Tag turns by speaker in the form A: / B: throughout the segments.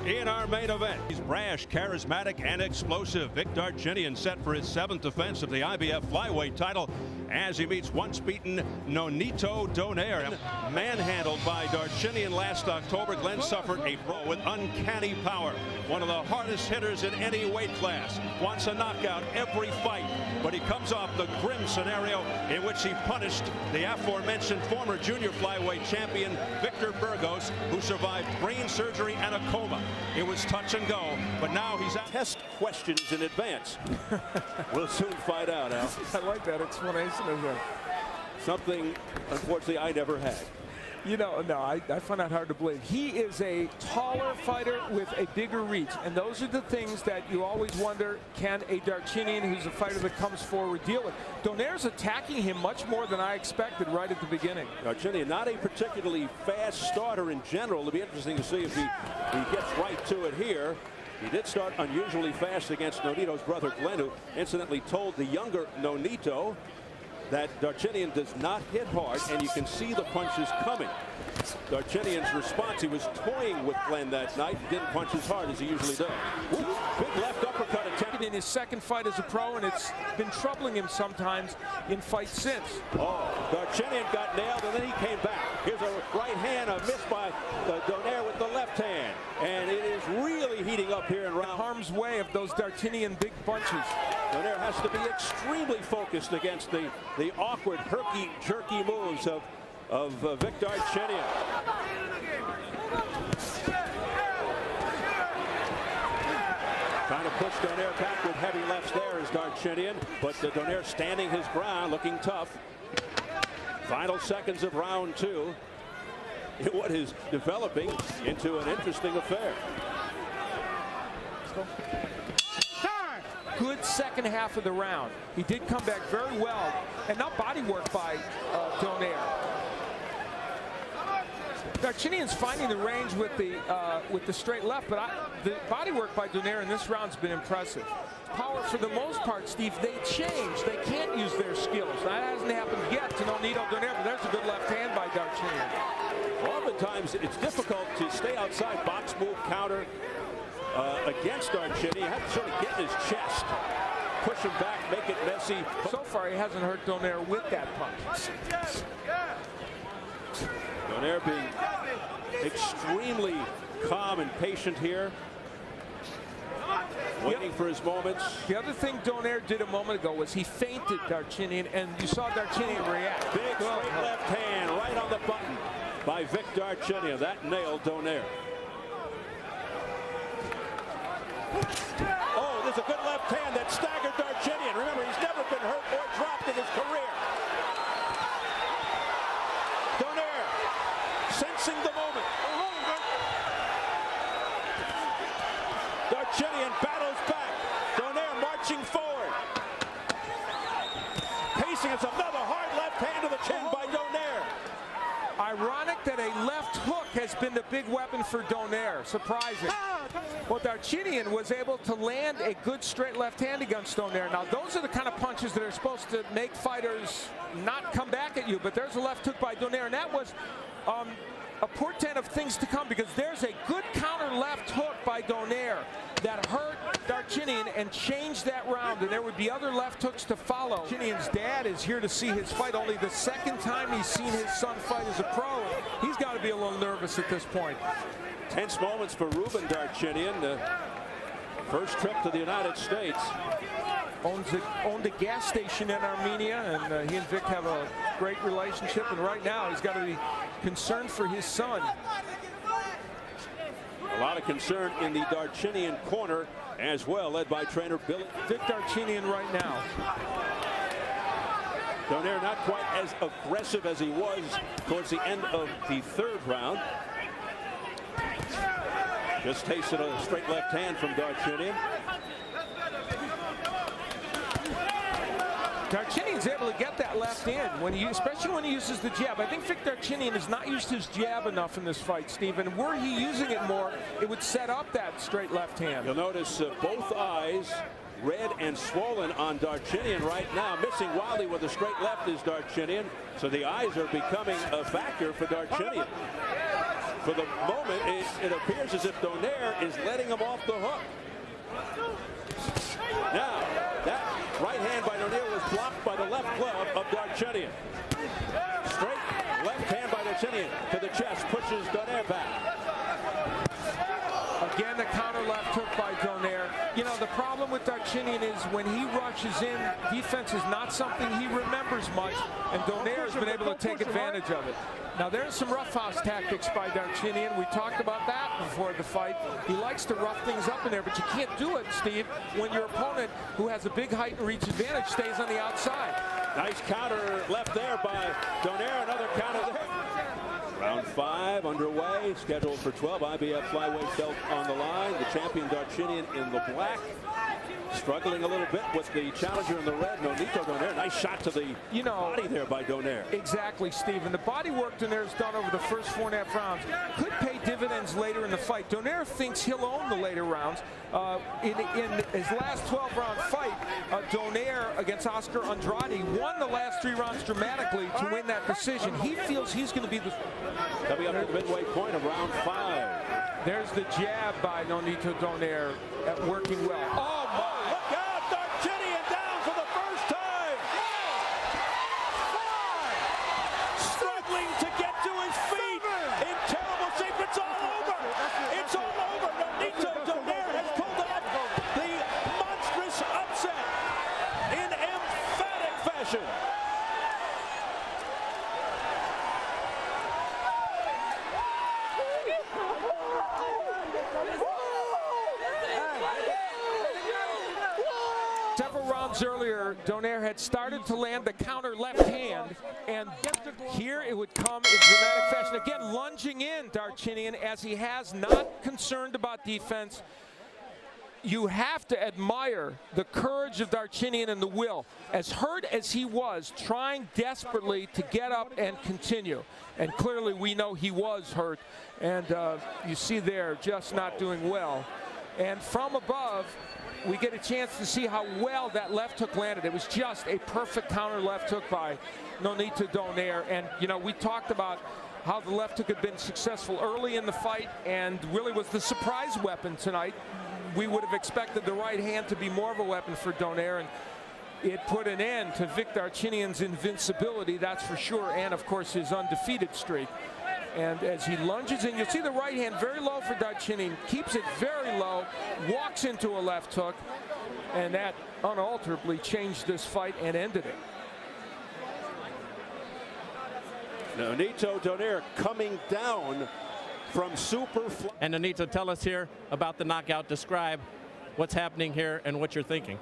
A: In our main event, he's brash, charismatic, and explosive. Vic Darchinyan set for his 7th defense of the IBF flyweight title as he meets once beaten Nonito Donaire. Manhandled by Darchinyan last October, Glenn suffered a blow with uncanny power. One of the hardest hitters in any weight class. Wants a knockout every fight, but he comes off the grim scenario in which he punished the aforementioned former junior flyweight champion Victor Burgos, who survived brain surgery and a coma. It was touch and go, but now he's out. Test questions in advance. We'll soon find out, Al.
B: I like that explanation of that.
A: Something, unfortunately, I never had.
B: You know, no, I find that hard to believe. He is a taller fighter with a bigger reach, and those are the things that you always wonder, can a Darchinyan, who's a fighter that comes forward, deal with? Donaire's attacking him much more than I expected right at the beginning.
A: Darchinyan, not a particularly fast starter in general. It'll be interesting to see if he gets right to it here. He did start unusually fast against Nonito's brother Glenn, who incidentally told the younger Nonito that Darchinyan does not hit hard, and you can see the punches coming. Darchinyan's response, he was toying with Glenn that night. He didn't punch as hard as he usually does. Ooh, big left uppercut attempt.
B: In his second fight as a pro, and it's been troubling him sometimes in fights since.
A: Oh, Darchinyan got nailed, and then he came back. Here's a right hand, a miss by Donaire with the left hand. And it is really heating up here in round.
B: Harm's way of those Darchinyan big punches.
A: Donaire has to be extremely focused against the awkward, herky-jerky moves of Vic Darchinyan. Trying to push Donaire back with heavy lefts there is Darchinyan, but Donaire standing his ground, looking tough. Final seconds of round 2. What is developing into an interesting affair.
B: Good second half of the round. He did come back very well, and now body work by Donaire. Darchinyan's finding the range with the straight left, but the body work by Donaire in this round's been impressive. Power, for the most part, Steve, they change. They can't use their skills. That hasn't happened yet to Nonito Donaire, but there's a good left hand by Darchinyan.
A: Oftentimes, it's difficult to stay outside box move counter against Darchinyan. You have to sort of get in his chest, push him back, make it messy.
B: So far, he hasn't hurt Donaire with that punch.
A: Donaire being extremely calm and patient here, waiting for his moments.
B: The other thing Donaire did a moment ago was he feinted Darchinyan, and you saw Darchinyan react.
A: Big straight left hand right on the button by Vic Darchinyan. That nailed Donaire. Oh, there's a good left hand that staggered Darchinyan. Remember, he's never been hurt or dropped in his career. Donaire sensing the moment. Darchinyan battles back. Donaire marching forward. Pacing, it's another hard left hand to the chin by Donaire.
B: Ironic that a left hook has been the big weapon for Donaire. Surprising. Well, Darchinyan was able to land a good straight left hand against Donaire. Now, those are the kind of punches that are supposed to make fighters not come back at you, but there's a left hook by Donaire, and that was a portent of things to come, because there's a good counter left hook by Donaire that hurt Darchinyan and changed that round, and there would be other left hooks to follow. Darchinyan's dad is here to see his fight. Only the second time he's seen his son fight as a pro. He's got to be a little nervous at this point.
A: Tense moments for Ruben Darchinyan. First trip to the United States.
B: Owned a gas station in Armenia, and he and Vic have a great relationship, and right now he's got to be concerned for his son.
A: A lot of concern in the Darchinyan corner as well, led by trainer Billy.
B: Vic Darchinyan right now.
A: Donaire not quite as aggressive as he was towards the end of the 3rd round. Just tasted a straight left hand from Darchinyan.
B: Darchinyan's able to get that left in, especially when he uses the jab. I think Vic Darchinyan has not used his jab enough in this fight, Steve, and were he using it more, it would set up that straight left hand.
A: You'll notice both eyes red and swollen on Darchinyan right now. Missing wildly with a straight left is Darchinyan, so the eyes are becoming a factor for Darchinyan. for the moment, it appears as if Donaire is letting him off the hook. Now, that right hand by Donaire was blocked by the left glove of Darchinyan. Straight left hand by Darchinyan to the chest, pushes Donaire back.
B: Again, the counter left hook by Donaire. You know, the problem with Darchinyan is when he rushes in, defense is not something he remembers much, and Donaire has been able to take advantage of it. Now, there's some roughhouse tactics by Darchinyan. We talked about that before the fight. He likes to rough things up in there, but you can't do it, Steve, when your opponent, who has a big height and reach advantage, stays on the outside.
A: Nice counter left there by Donaire. Another counter there. Round 5 underway, scheduled for 12 IBF flyweight belt on the line. The champion Darchinyan in the black, struggling a little bit with the challenger in the red, Nonito Donaire. Nice shot to the body there by Donaire.
B: Exactly, Steve. And the body work Donaire's done over the first 4.5 rounds could pay dividends later in the fight. Donaire thinks he'll own the later rounds. In his last 12-round fight, Donaire against Oscar Andrade won the last 3 rounds dramatically to win that decision. He feels he's going to be the...
A: Coming up to the midway point of round 5.
B: There's the jab by Nonito Donaire working well. Oh, my!
A: Look out! Darchinyan down for the first time! Struggling to get to his feet! In terrible shape. It's all over! It's all over! Nonito Donaire has pulled off the monstrous upset in emphatic fashion.
B: Several rounds earlier, Donaire had started to land the counter left hand, and here it would come in dramatic fashion. Again, lunging in Darchinyan as he has, not concerned about defense. You have to admire the courage of Darchinyan and the will. As hurt as he was, trying desperately to get up and continue. And clearly we know he was hurt, and you see there just not doing well. And from above, we get a chance to see how well that left hook landed. It was just a perfect counter left hook by Nonito Donaire. And, you know, we talked about how the left hook had been successful early in the fight and really was the surprise weapon tonight. We would have expected the right hand to be more of a weapon for Donaire, and it put an end to Vic Darchinyan's invincibility, that's for sure, and, of course, his undefeated streak. And as he lunges in, you'll see the right hand very low for Darchinyan, keeps it very low, walks into a left hook, and that unalterably changed this fight and ended it.
A: Nonito Donaire coming down from super fly.
C: And Nonito, tell us here about the knockout. Describe what's happening here and what you're thinking.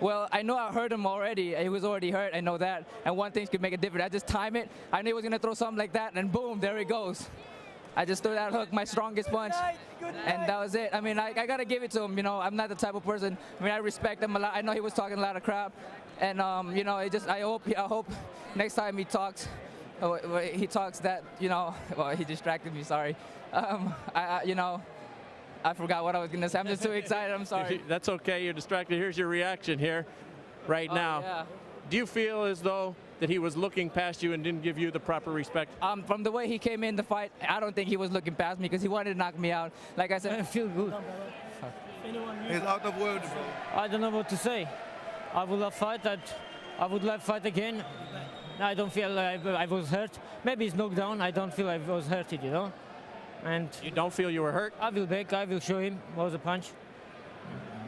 D: Well, I know I hurt him already. He was already hurt. I know that. And one thing could make a difference. I just time it. I knew he was going to throw something like that, and boom, there he goes. I just threw that hook, my strongest punch, and that was it. I mean, I got to give it to him. You know, I'm not the type of person. I mean, I respect him a lot. I know he was talking a lot of crap, and you know, I hope next time he talks that, you know, well, he distracted me. Sorry. You know, I forgot what I was going to say. I'm just too excited. I'm sorry.
C: That's okay. You're distracted. Here's your reaction here right now.
D: Yeah.
C: Do you feel as though that he was looking past you and didn't give you the proper respect?
D: From the way he came in the fight, I don't think he was looking past me because he wanted to knock me out. Like I said, I feel good.
E: He's out of words.
F: I don't know what to say. I would love fight. I would love fight again. I don't feel like I was hurt. Maybe it's knocked down. I don't feel I was hurted, you know. And
C: you don't feel you were hurt?
F: I will back. I will show him what was the punch.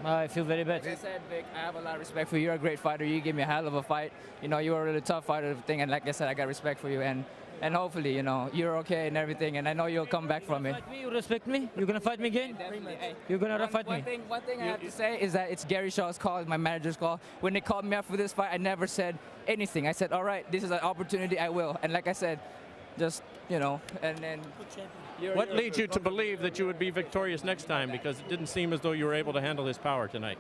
F: I feel very bad.
D: Like I said, Vic, I have a lot of respect for you. You're a great fighter. You gave me a hell of a fight. You know, you were a really tough fighter, everything. And like I said, I got respect for you. And hopefully, you know, you're okay and everything. And I know you'll come back from it.
F: You respect me? You're gonna fight me again?
D: Hey,
F: you're gonna fight me?
D: One thing I have to say is that it's Gary Shaw's call, it's my manager's call. When they called me up for this fight, I never said anything. I said, all right, this is an opportunity, I will. And like I said, just, you know, and then...
C: What leads you to believe that you would be victorious next time? Because it didn't seem as though you were able to handle his power tonight.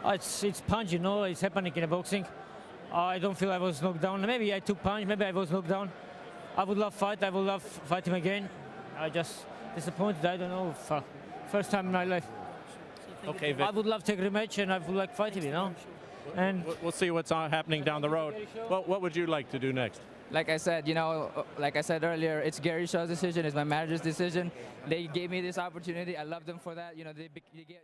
F: It's punch, you know, it's happening in the boxing. I don't feel I was knocked down. Maybe I took punch, maybe I was knocked down. I would love fight, I would love fight him again. I just disappointed, I don't know, first time in my life.
C: Okay, Vic.
F: I would love to take a rematch and I would like fight him, you know. And
C: we'll see what's happening down the road. Well, what would you like to do next?
D: Like I said, like I said earlier, it's Gary Shaw's decision. It's my manager's decision. They gave me this opportunity. I love them for that. They gave